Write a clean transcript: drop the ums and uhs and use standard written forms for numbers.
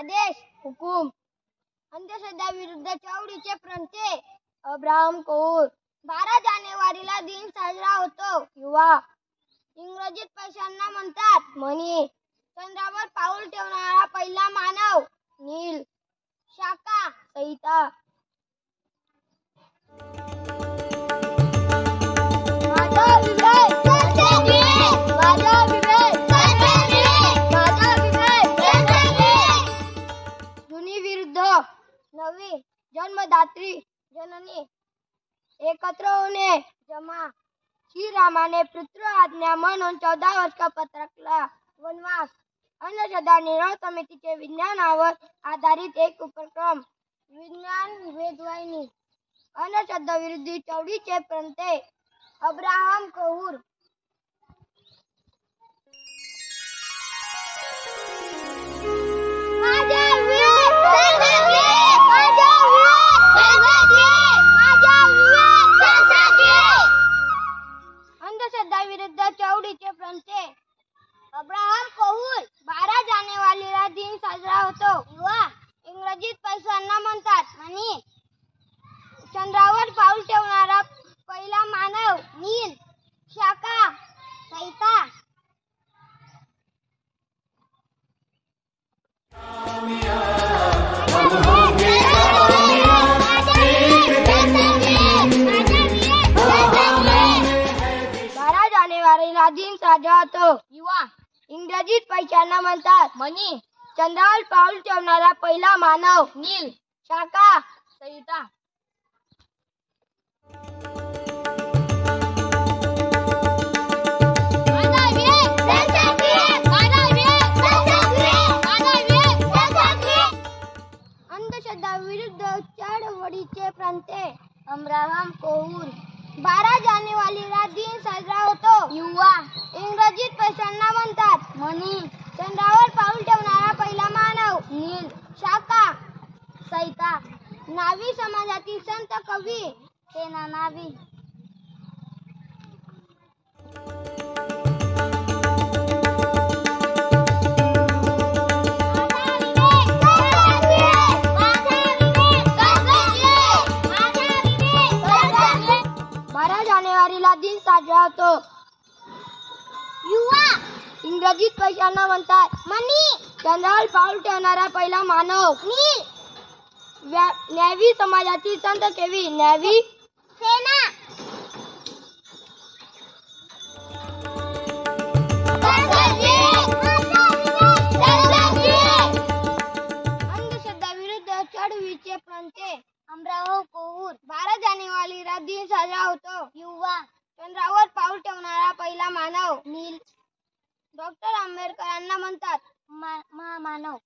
आदेश हुकूम अंधश्रद्धा विरुद्ध चळवळीचे प्रणेते अब्राहम कौर. 12 जानेवारीला दिन साजरा होतो. युवा इंग्रजीत पैशांना म्हणतात मनी. चंद्रावर पाऊल ठेवणारा पहिला मानव नील. शाखा संहिता. नवी जन्मदात्री जननी एकत्र होणे जमा. श्रीरामाने पुत्र आज्ञा म्हणून 14 वर्ष पत्करला वनवास. अंधश्रद्धा निर्मूलन समितीचे विज्ञानावर आधारित एक उपक्रम विज्ञान वेधवाहिनी. अंधश्रद्धा विरुद्ध चळवळीचे प्रणेते अब्राहम कौर. अंधश्रद्धा विरुद्ध चळवळीचे प्रणेते अब्राहम कौर. 12 जानेवारीला दिन साजरा होतो. युवा इंग्रजीत पैशांना म्हणतात मनी. चंद्रावर पाऊल ठेवणारा पहिला मानव नील. शाखा संहिता. दिन साजरा होतो. युवा इंग्रजीत पैशांना म्हणतात मनी. चंद्रावर पाऊल ठेवणारा पहिला मानव नील. शाखा संहिता. अंधश्रद्धा विरुद्ध चळवळीचे प्रणेते अब्राहम कौर. 12 जानेवारीला दिन साजरा होतो. युवा इंग्रजीत पैशांना म्हणतात मनी. चंद्रावर पाऊल ठेवणारा पहिला मानव नील. शाखा संहिता. नावी समाजातील संत कवी सेना नावी. दिन साजरा होतो. युवा इंग्रजीत पैशांना म्हणतात मनी. चंद्रावर पाऊल ठेवणारा पहिला मानव नील. न्यावी समाजातील संत कवी न्यावी सेना. अंधश्रद्धा विरुद्ध चळवळीचे प्रणेते अब्राहम कौर. 12 जानेवारीला दिन साजरा होतो. युवा चंद्रावर पाऊल ठेवणारा पहिला मानव नील. डॉक्टर आंबेडकरांना म्हणतात महामानव.